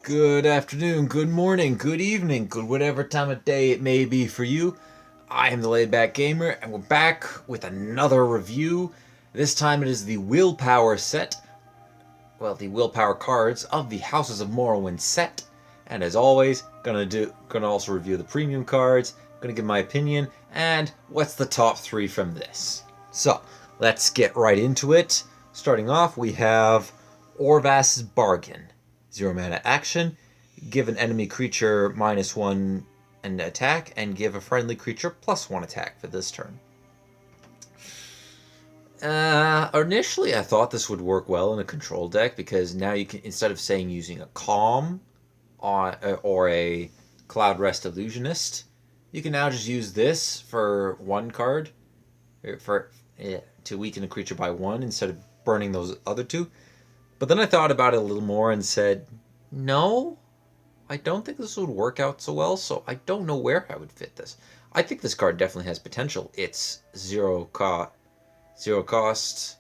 Good afternoon, good morning, good evening, good whatever time of day it may be for you. I am the Laid Back Gamer, and we're back with another review. This time it is the Willpower set, the Willpower cards of the Houses of Morrowind set. And as always, gonna also review the premium cards, gonna give my opinion, and what's the top three from this. So, let's get right into it. Starting off, we have Orvas's Bargain. 0 mana action, give an enemy creature -1 and attack, and give a friendly creature +1 attack for this turn. Initially, I thought this would work well in a control deck because now you can, instead of saying using a Calm or a Cloud Rest Illusionist, you can now just use this for one card to weaken a creature by 1 instead of burning those other two. But then I thought about it a little more and said, no, I don't think this would work out so well, so I don't know where I would fit this. I think this card definitely has potential. It's zero cost,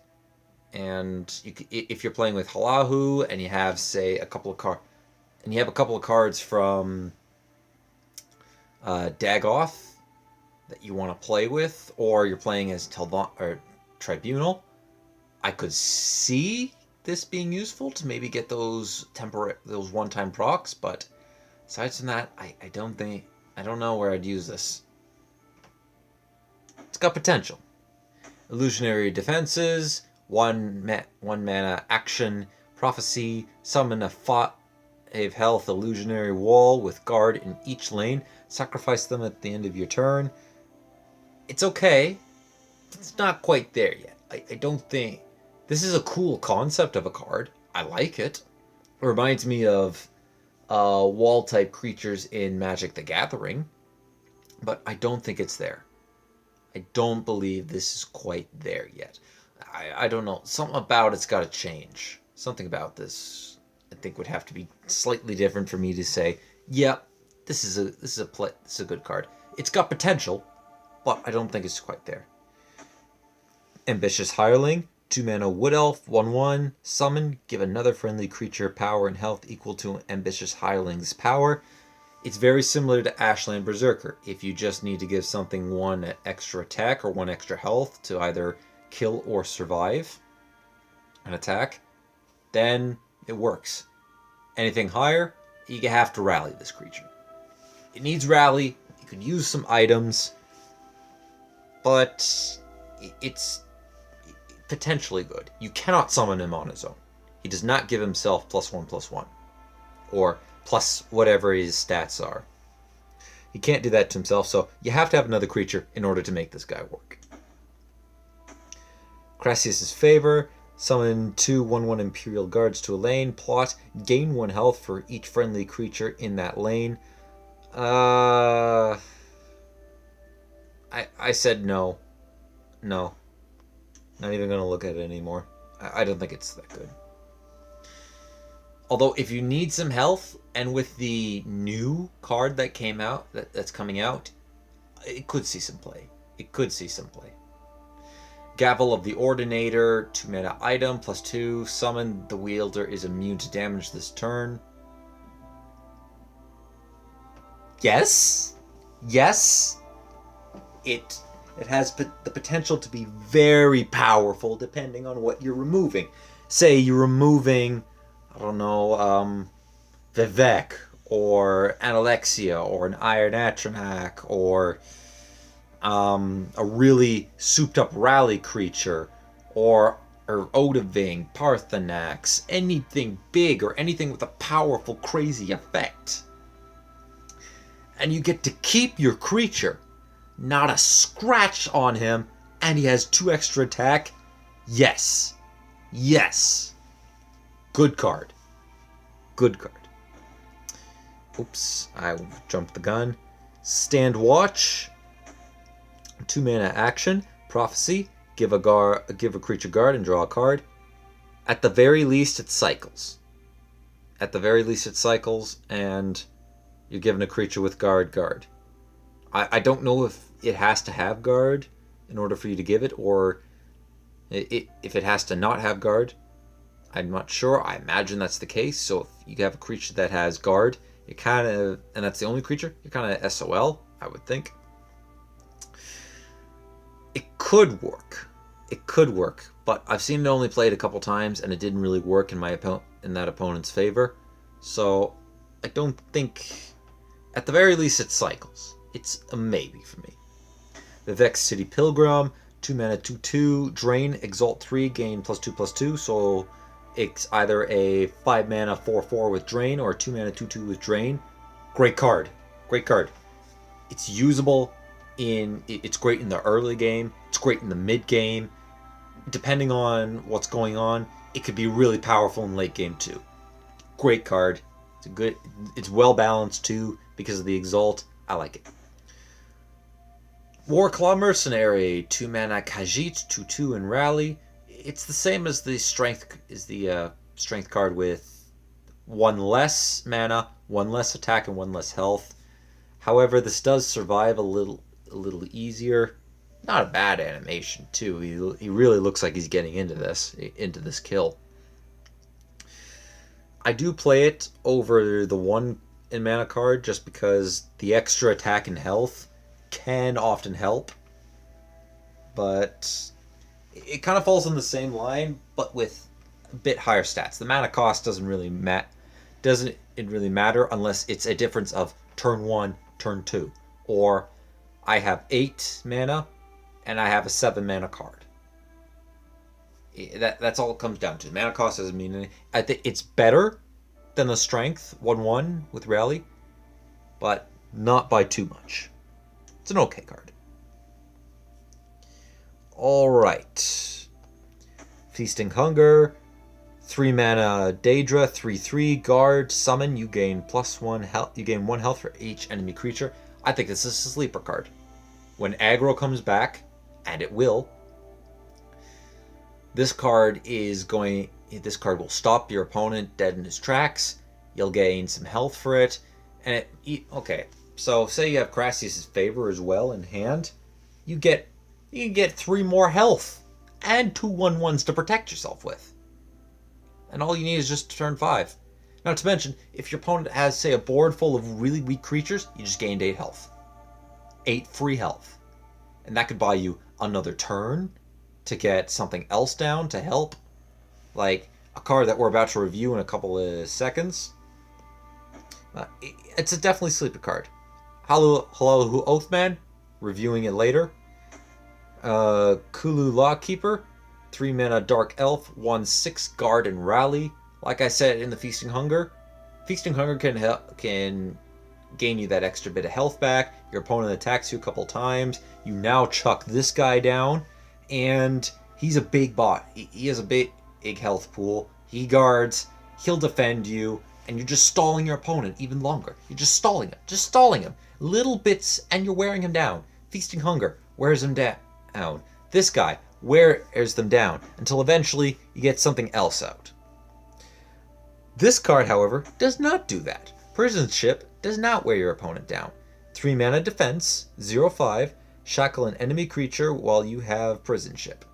and if you're playing with Halahu and you have, say, a couple of cards from Dagoth that you want to play with, or you're playing as Tribunal, I could see this being useful to maybe get those one-time procs, but aside from that, I don't know where I'd use this. It's got potential. Illusionary defenses, one mana action, prophecy, summon a 5 health illusionary wall with guard in each lane, sacrifice them at the end of your turn. It's okay. It's not quite there yet. I don't think. This is a cool concept of a card. I like it. It reminds me of wall-type creatures in Magic the Gathering, but I don't think it's there. I don't believe this is quite there yet. I don't know. Something about it's got to change. Something about this, I think, would have to be slightly different for me to say, yeah, this is a good card. It's got potential, but I don't think it's quite there. Ambitious Hireling. 2 mana Wood Elf, 1/1, summon, give another friendly creature power and health equal to Ambitious Hireling's power. It's very similar to Ashland Berserker. If you just need to give something 1 extra attack or 1 extra health to either kill or survive an attack, then it works. Anything higher, you have to rally this creature. It needs rally, you could use some items, but it's potentially good. You cannot summon him on his own. He does not give himself +1/+1. Or plus whatever his stats are. He can't do that to himself, so you have to have another creature in order to make this guy work. Crassius' Favor. Summon 2 1/1 Imperial Guards to a lane. Plot. Gain 1 health for each friendly creature in that lane. I said no. No. Not even going to look at it anymore. I don't think it's that good. Although, if you need some health, and with the new card that came out, that's coming out, it could see some play. Gavel of the Ordinator, 2 mana item, +2, summon, the wielder is immune to damage this turn. Yes. It has the potential to be very powerful depending on what you're removing. Say you're removing, I don't know, Vivek, or Analexia, or an Iron Atronach, or a really souped-up rally creature, or Odaving, Parthenax, anything big, or anything with a powerful, crazy effect. And you get to keep your creature. Not a scratch on him, and he has 2 extra attack. Yes. Good card. Oops, I jumped the gun. Stand Watch. 2 mana action. Prophecy. Give a creature guard and draw a card. At the very least, it cycles. And you're given a creature with guard. I don't know if it has to have guard in order for you to give it, or if it has to not have guard. I'm not sure. I imagine that's the case. So if you have a creature that has guard, you kind of, and that's the only creature, you're kind of SOL, I would think. It could work. It could work, but I've seen it only played a couple times, and it didn't really work in that opponent's favor. So I don't think, at the very least, it cycles. It's a maybe for me. The Vex City Pilgrim, 2 mana, 2/2, drain, exalt 3, gain +2/+2. So it's either a 5 mana 4/4 with drain or a 2 mana 2/2 with drain. Great card. Great card. It's usable it's great in the early game. It's great in the mid game. Depending on what's going on, it could be really powerful in late game too. Great card. It's well balanced too because of the exalt. I like it. Warclaw Mercenary, 2 mana Khajiit, 2/2 and rally. It's the same as the strength card with 1 less mana, 1 less attack, and 1 less health. However, this does survive a little easier. Not a bad animation too. He really looks like he's getting into this kill. I do play it over the 1 in mana card just because the extra attack and health can often help, but it kind of falls on the same line, but with a bit higher stats. The mana cost doesn't really matter unless it's a difference of turn 1, turn 2, or I have 8 mana and I have a 7 mana card. That's all it comes down to. Mana cost doesn't mean anything. I think it's better than the strength 1/1 with rally, but not by too much. It's an okay card. Alright. Feasting Hunger. 3 mana Daedra, 3/3, guard, summon, you gain +1 health. You gain 1 health for each enemy creature. I think this is a sleeper card. When aggro comes back, and it will, this card will stop your opponent dead in his tracks. You'll gain some health for it. And okay. So say you have Crassius' Favor as well in hand, you can get 3 more health and 2 1/1s to protect yourself with. And all you need is just turn 5. Not to mention, if your opponent has, say, a board full of really weak creatures, you just gained 8 health. 8 free health. And that could buy you another turn to get something else down to help. Like a card that we're about to review in a couple of seconds. It's a definitely sleeper card. Hello Oathman, reviewing it later. Kulu Lawkeeper, 3 mana Dark Elf, 1/6 guard and rally. Like I said in the Feasting Hunger can gain you that extra bit of health back. Your opponent attacks you a couple times. You now chuck this guy down, and he's a big bot. He has a big health pool. He guards. He'll defend you, and you're just stalling your opponent even longer. You're just stalling him. Little bits, and you're wearing him down. Feasting Hunger wears him down. This guy wears them down until eventually you get something else out. This card, however, does not do that. Prison Ship does not wear your opponent down. 3 mana defense, 0/5, shackle an enemy creature while you have Prison Ship.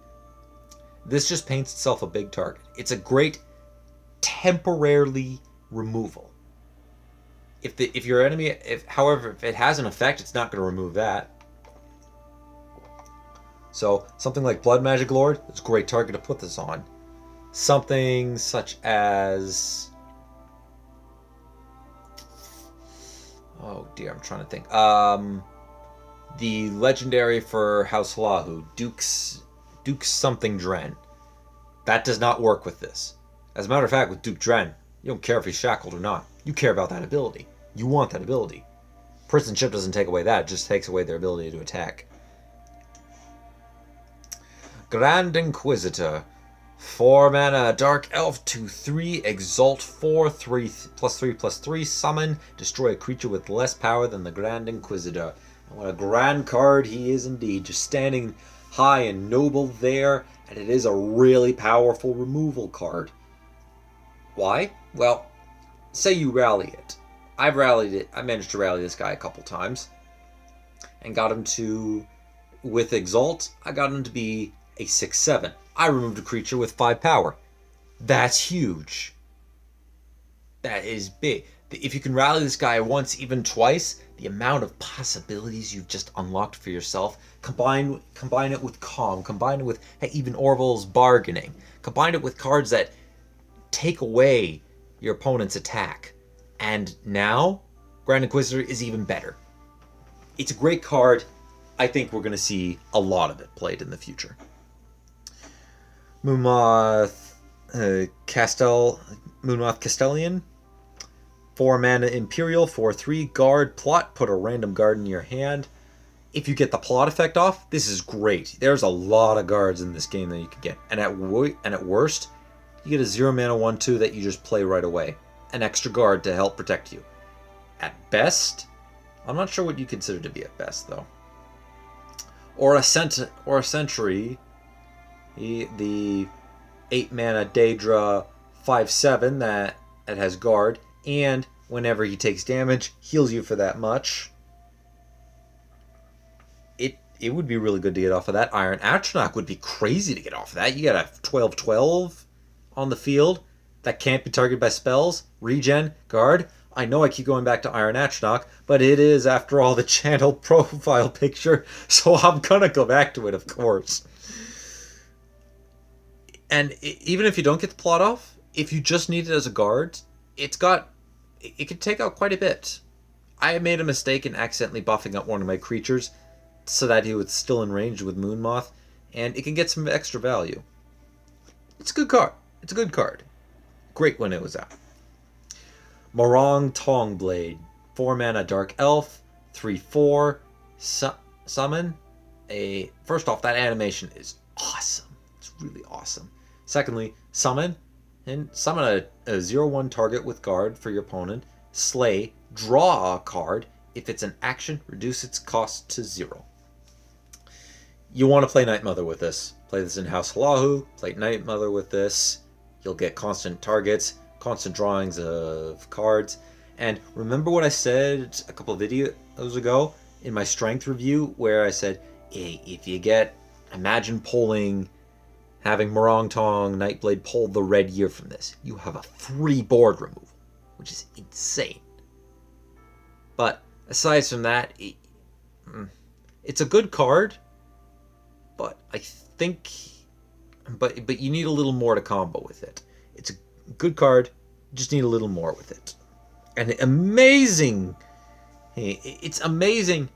This just paints itself a big target. It's a great temporarily removal. If your enemy, however, if it has an effect, it's not going to remove that. So something like Blood Magic Lord is a great target to put this on. Something such as, oh dear, I'm trying to think. The legendary for House Lahu, Duke's something Dren. That does not work with this. As a matter of fact, with Duke Dren, you don't care if he's shackled or not. You care about that ability. You want that ability. Prison Ship doesn't take away that, it just takes away their ability to attack. Grand Inquisitor, 4 mana Dark Elf, 2/3, Exalt 4, 3/3/3, summon, destroy a creature with less power than the Grand Inquisitor. And what a grand card he is indeed, just standing high and noble there, and it is a really powerful removal card. Why? Well, say you rally it. I've rallied it. I managed to rally this guy a couple times and got him to, with Exalt, I got him to be a 6/7. I removed a creature with 5 power. That's huge. That is big. If you can rally this guy once, even twice, the amount of possibilities you've just unlocked for yourself, combine it with Calm, combine it with even Orville's Bargaining, combine it with cards that take away your opponent's attack. And now, Grand Inquisitor is even better. It's a great card. I think we're going to see a lot of it played in the future. Moonmoth Castellian. 4 mana Imperial, 4/3 guard, plot, put a random guard in your hand. If you get the plot effect off, this is great. There's a lot of guards in this game that you could get. And at worst, you get a 0 mana 1/2 that you just play right away. An extra guard to help protect you. At best, I'm not sure what you consider to be at best though. Or a Sentry, the 8 mana Daedra 5/7 that has guard, and whenever he takes damage, heals you for that much. It would be really good to get off of that. Iron Atronach would be crazy to get off of that. You got a 12/12 on the field that can't be targeted by spells. Regen, guard. I know I keep going back to Iron Atronach, but it is, after all, the channel profile picture, so I'm gonna go back to it, of course. And even if you don't get the plot off, if you just need it as a guard, it can take out quite a bit. I made a mistake in accidentally buffing up one of my creatures so that he was still in range with Moonmoth, and it can get some extra value. It's a good card. It's a good card. Great when it was out. Morong Tongblade. 4 mana Dark Elf. 3/4. Summon. First off, that animation is awesome. It's really awesome. Secondly, summon. And summon a 0/1 target with guard for your opponent. Slay. Draw a card. If it's an action, reduce its cost to 0. You want to play Night Mother with this. Play this in House Halahu. Play Night Mother with this. You'll get constant targets, constant drawings of cards. And remember what I said a couple of videos ago in my strength review, where I said, hey, if you imagine having Morong Tong Nightblade pull the red year from this, you have a 3 board removal, which is insane. But aside from that, it's a good card, but I think, but you need a little more to combo with it. It's a good card, just need a little more with it. And it's amazing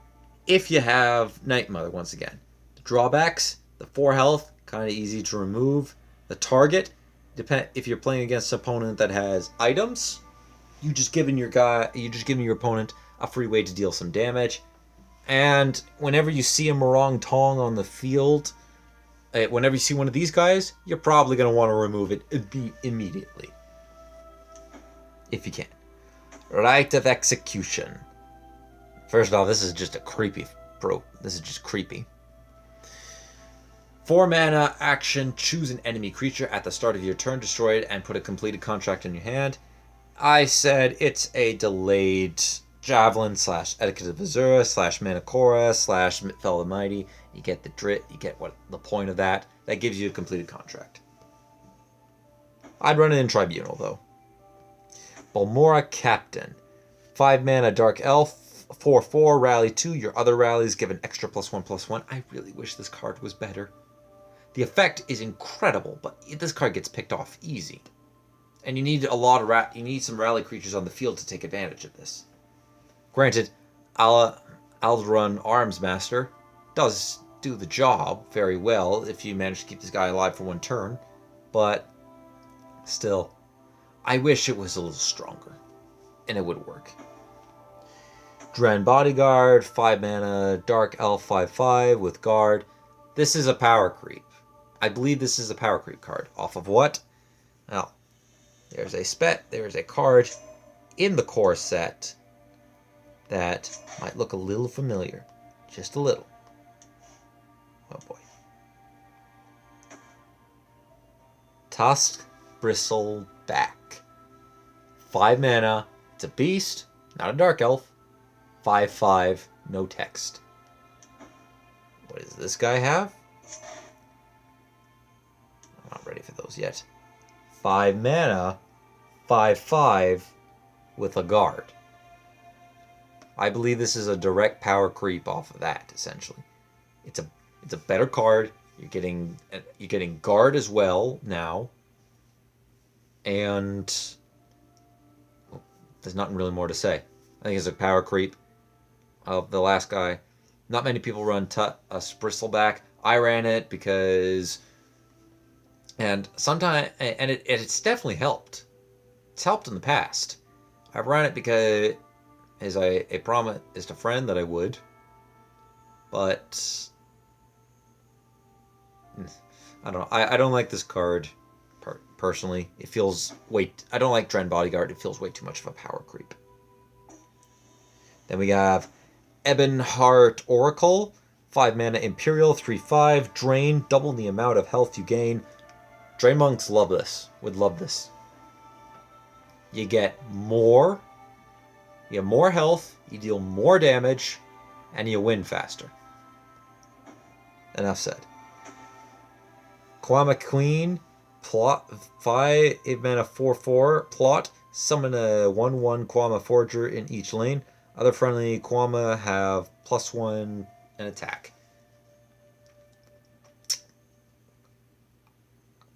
if you have Night Mother once again. The drawbacks, the 4 health, kind of easy to remove. The target, if you're playing against an opponent that has items, you just giving your opponent a free way to deal some damage. And whenever you see a Morong Tong on the field, whenever you see one of these guys, you're probably going to want to remove it immediately. If you can. Rite of Execution. First off, this is just This is just creepy. 4 mana action, choose an enemy creature at the start of your turn, destroy it, and put a completed contract in your hand. I said it's a delayed Javelin / Etiquette of Azura / Manacora / Fell the Mighty. You get the point of that. That gives you a completed contract. I'd run it in Tribunal, though. Balmora Captain. 5 mana Dark Elf, 4/4, rally 2. Your other rallies give an extra +1/+1. I really wish this card was better. The effect is incredible, but this card gets picked off easy. And you need some rally creatures on the field to take advantage of this. Granted, Alderun Arms Master does do the job very well if you manage to keep this guy alive for 1 turn, but still, I wish it was a little stronger, and it would work. Dren Bodyguard, 5 mana, Dark Elf 5/5 with guard. This is a power creep. I believe this is a power creep card. Off of what? Well, there's a card in the core set that might look a little familiar. Just a little. Oh boy. Tusk Bristleback. 5 mana. It's a beast, not a dark elf. 5/5, no text. What does this guy have? I'm not ready for those yet. 5 mana, 5/5 with a guard. I believe this is a direct power creep off of that, essentially. It's a better card. You're getting guard as well now. And there's nothing really more to say. I think it's a power creep of the last guy. Not many people run a Bristleback. I ran it because, and sometimes, and it's definitely helped. It's helped in the past. I've run it because as I promised a friend that I would, but I don't know. I don't like this card personally. It feels I don't like Dren Bodyguard. It feels way too much of a power creep. Then we have Ebonheart Oracle, 5 mana Imperial, 3/5, drain, double the amount of health you gain. Drain monks love this. Would love this. You get more. You have more health. You deal more damage, and you win faster. Enough said. Kwama Queen, plot 5 mana 4/4 plot. Summon a 1/1 Kwama Forger in each lane. Other friendly Kwama have +1 in attack.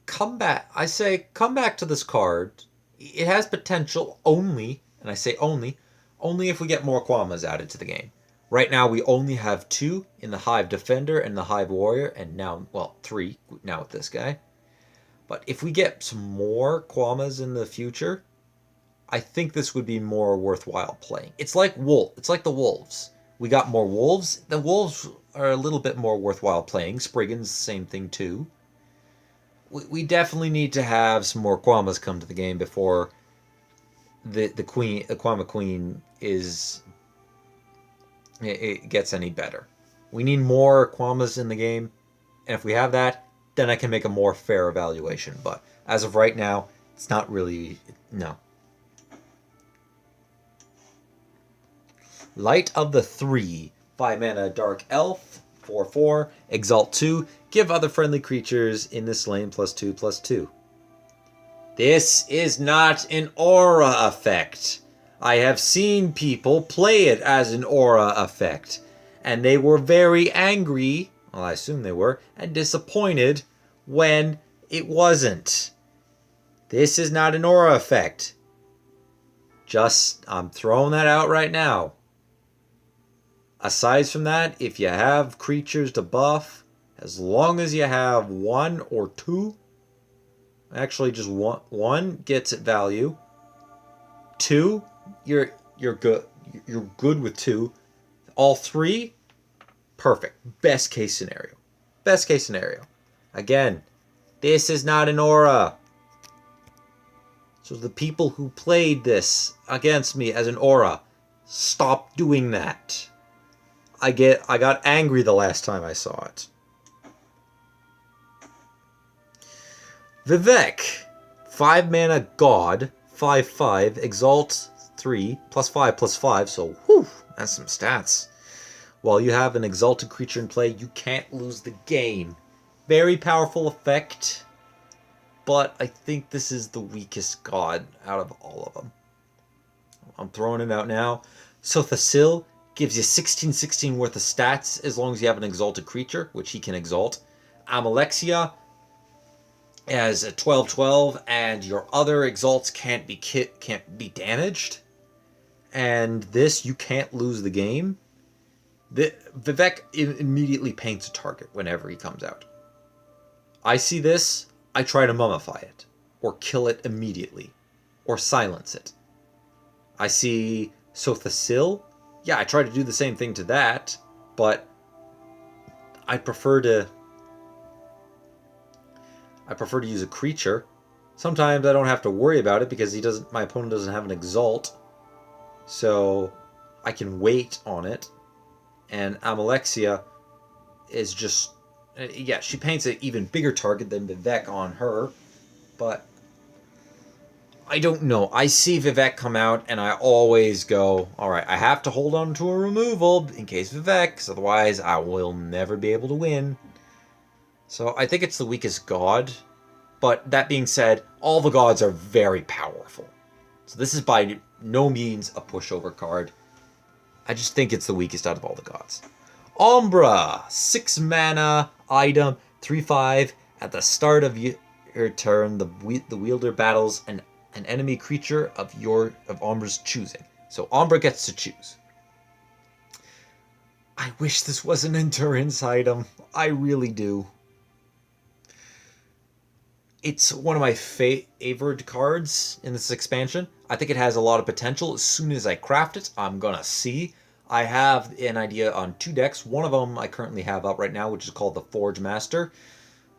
Come back to this card. It has potential only, and I say only if we get more Kwamas added to the game. Right now we only have 2 in the Hive Defender and the Hive Warrior, and now, well, 3 now with this guy. But if we get some more Kwamas in the future, I think this would be more worthwhile playing. It's like the Wolves. We got more Wolves. The Wolves are a little bit more worthwhile playing. Spriggan's same thing too. We definitely need to have some more Kwamas come to the game before the Kwama Queen it gets any better. We need more Kwamas in the game, and if we have that, then I can make a more fair evaluation. But as of right now, it's not really, no. Light of the Three, 5 mana Dark Elf, 4/4, Exalt 2, give other friendly creatures in this lane +2/+2. This is not an aura effect. I have seen people play it as an aura effect, and they were very angry, well, I assume they were, and disappointed when it wasn't. This is not an aura effect. I'm throwing that out right now. Aside from that, if you have creatures to buff, as long as you have 1 or 2, actually just one gets at value. 2, you're good. You're good with 2. All 3, perfect. Best case scenario. Best case scenario. Again, this is not an aura. So the people who played this against me as an aura, stop doing that. I got angry the last time I saw it. Vivek, 5 mana God, 5/5, Exalt 3, +5/+5, so whew, that's some stats. While you have an exalted creature in play, you can't lose the game. Very powerful effect, but I think this is the weakest God out of all of them. I'm throwing it out now. Sothasil gives you 16/16 worth of stats as long as you have an exalted creature, which he can exalt. Amalexia as a 12/12, and your other exalts can't be damaged. And this, you can't lose the game. Vivek immediately paints a target whenever he comes out. I see this, I try to mummify it, or kill it immediately, or silence it. I see Sothasil. Yeah, I try to do the same thing to that, but I prefer to use a creature. Sometimes I don't have to worry about it because my opponent doesn't have an exalt, so I can wait on it. And Amalexia is just, yeah, she paints an even bigger target than Vivek on her, but I don't know. I see Vivek come out, and I always go, all right, I have to hold on to a removal in case Vivek, because otherwise I will never be able to win. So I think it's the weakest God. But that being said, all the gods are very powerful. So this is by no means a pushover card. I just think it's the weakest out of all the gods. Umbra, 6 mana item, 3/5. At the start of your turn, the wielder battles an enemy creature of Umbra's choosing. So Umbra gets to choose. I wish this was an endurance item. I really do. It's one of my favored cards in this expansion. I think it has a lot of potential. As soon as I craft it, I'm gonna see. I have an idea on 2 decks. One of them I currently have up right now, which is called the Forge Master.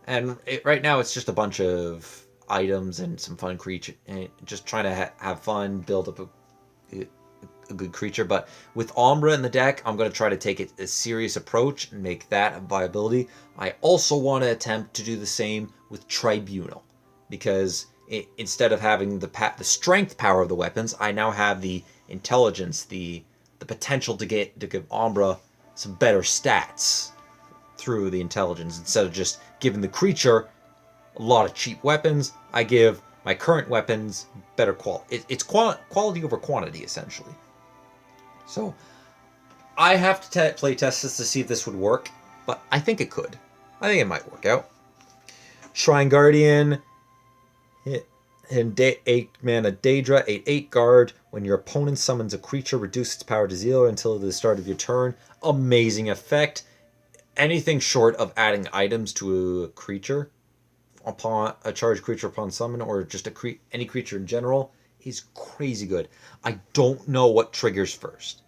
And right now it's just a bunch of items and some fun creature, and just trying to have fun, build up a good creature. But with Umbra in the deck, I'm going to try to take a serious approach and make that a viability. I also want to attempt to do the same with Tribunal, because instead of having the strength power of the weapons, I now have the intelligence, the potential to give Umbra some better stats through the intelligence. Instead of just giving the creature a lot of cheap weapons, I give my current weapons better quality. It's quality over quantity, essentially. So I have to play test this to see if this would work, but I think it could. I think it might work out. Shrine Guardian, and 8 mana Daedra, 8/8 guard. When your opponent summons a creature, reduce its power to 0 until the start of your turn. Amazing effect. Anything short of adding items to a creature upon a charged creature upon summon, or just any creature in general, is crazy good. I don't know what triggers first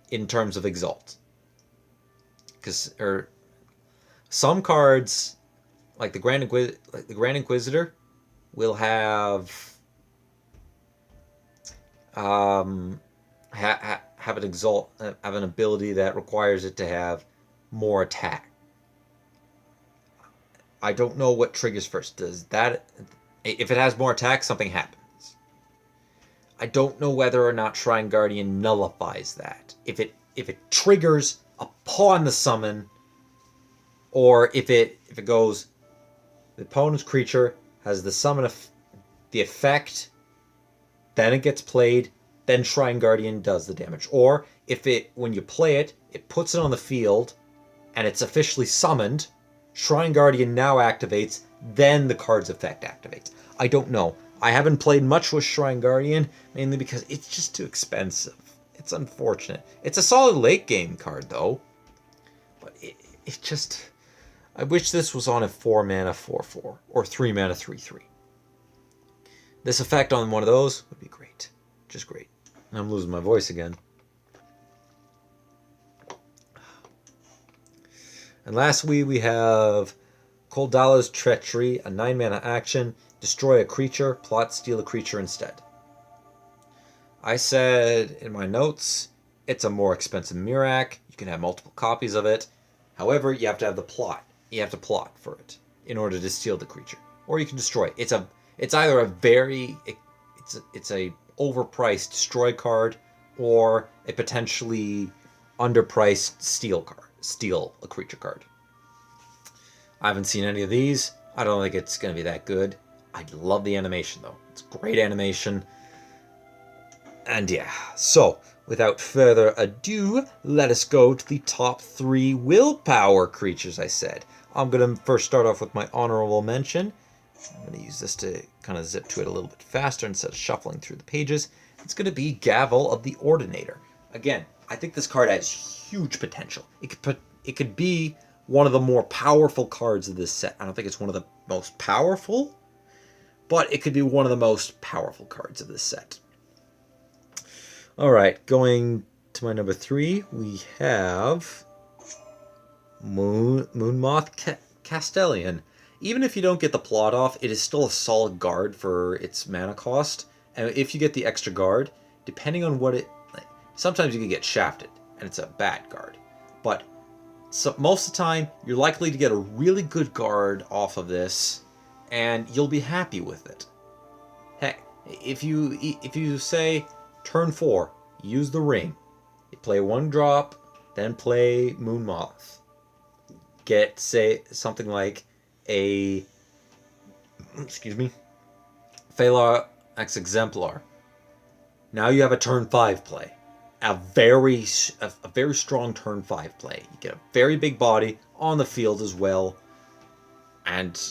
in terms of Exalt, because some cards like the Grand Inquisitor will have have an Exalt, have an ability that requires it to have more attack. I don't know what triggers first. Does that, if it has more attack, something happens. I don't know whether or not Shrine Guardian nullifies that. If it triggers upon the summon, or if it goes, the opponent's creature has the summon the effect, then it gets played, then Shrine Guardian does the damage. Or if when you play it, it puts it on the field, and it's officially summoned, Shrine Guardian now activates, then the card's effect activates. I don't know. I haven't played much with Shrine Guardian, mainly because it's just too expensive. It's unfortunate. It's a solid late game card, though. But it just... I wish this was on a 4 mana 4/4, or 3 mana 3/3. This effect on one of those would be great. Just great. I'm losing my voice again. And lastly, we have Koldala's Treachery, a 9 mana action. Destroy a creature, plot steal a creature instead. I said in my notes, it's a more expensive Mirac. You can have multiple copies of it. However, you have to have the plot. You have to plot for it in order to steal the creature. Or you can destroy it. It's either a overpriced destroy card, or a potentially underpriced steal a creature card. I haven't seen any of these. I don't think it's going to be that good. I love the animation, though. It's great animation. And yeah, so without further ado, let us go to the top 3 willpower creatures, I said. I'm going to first start off with my honorable mention. I'm going to use this to kind of zip to it a little bit faster instead of shuffling through the pages. It's going to be Gavel of the Ordinator. Again, I think this card has huge potential. It could be one of the more powerful cards of this set. I don't think it's one of the most powerful, but it could be one of the most powerful cards of this set. Alright, going to my number 3, we have Moonmoth Castellan. Even if you don't get the plot off, it is still a solid guard for its mana cost. And if you get the extra guard, depending on what sometimes you can get shafted, and it's a bad guard. But most of the time, you're likely to get a really good guard off of this, and you'll be happy with it. Heck, if you say, turn 4, use the ring. You play 1 drop, then play Moonmoth. Get, say, something like a excuse me, Phalar X Exemplar. Now you have a turn 5 play. A very strong turn 5 play. You get a very big body on the field as well. And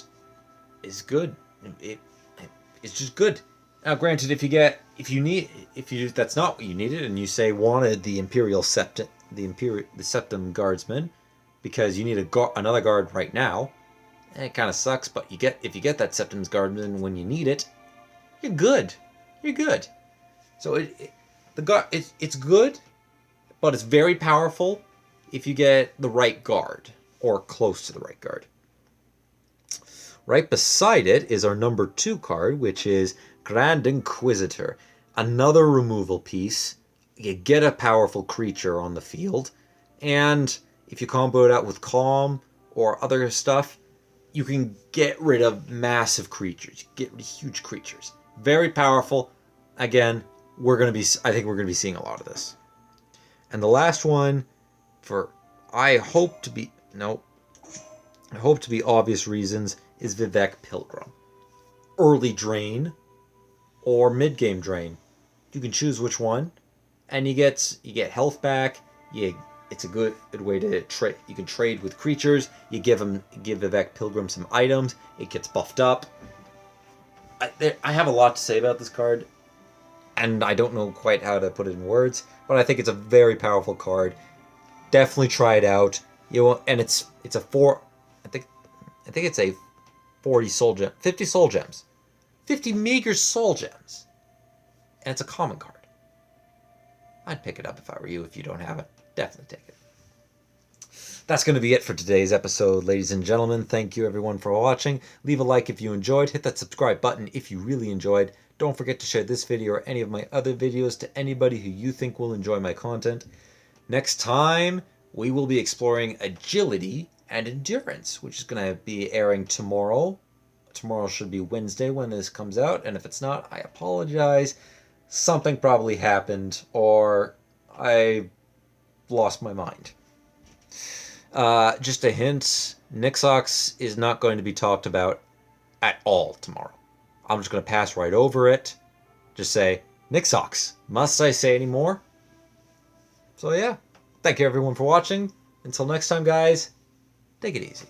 it's good. It's just good. Now, granted, if that's not what you needed, and you say wanted the Septum Guardsman, because you need another guard right now, it kind of sucks. But if you get that Septum's Guardsman when you need it, you're good. You're good. So it's good, but it's very powerful if you get the right guard or close to the right guard. Right beside it is our number 2 card, which is Grand Inquisitor. Another removal piece. You get a powerful creature on the field, and if you combo it out with Calm or other stuff, you can get rid of massive creatures. Get rid of huge creatures. Very powerful. Again, I think we're gonna be seeing a lot of this. And the last one, I hope to be obvious reasons, is Vivek Pilgrim. Early drain or mid-game drain. You can choose which one, and you get health back. It's a good way to trade. You can trade with creatures. You give Vivek Pilgrim some items. It gets buffed up. I have a lot to say about this card, and I don't know quite how to put it in words, but I think it's a very powerful card. Definitely try it out. And it's a 4. I think it's a 50 soul gems, 50 meager soul gems, and it's a common card. I'd pick it up if I were you. If you don't have it, definitely take it. That's going to be it for today's episode, ladies and gentlemen. Thank you everyone for watching. Leave a like if you enjoyed. Hit that subscribe button if you really enjoyed. Don't forget to share this video or any of my other videos to anybody who you think will enjoy my content. Next time, we will be exploring agility and endurance, which is going to be airing tomorrow. Tomorrow should be Wednesday when this comes out, and if it's not, I apologize. Something probably happened, or I lost my mind. Just a hint, Nixox is not going to be talked about at all tomorrow. I'm just going to pass right over it. Just say, Nixox. Must I say any more? So yeah, thank you everyone for watching. Until next time, guys, take it easy.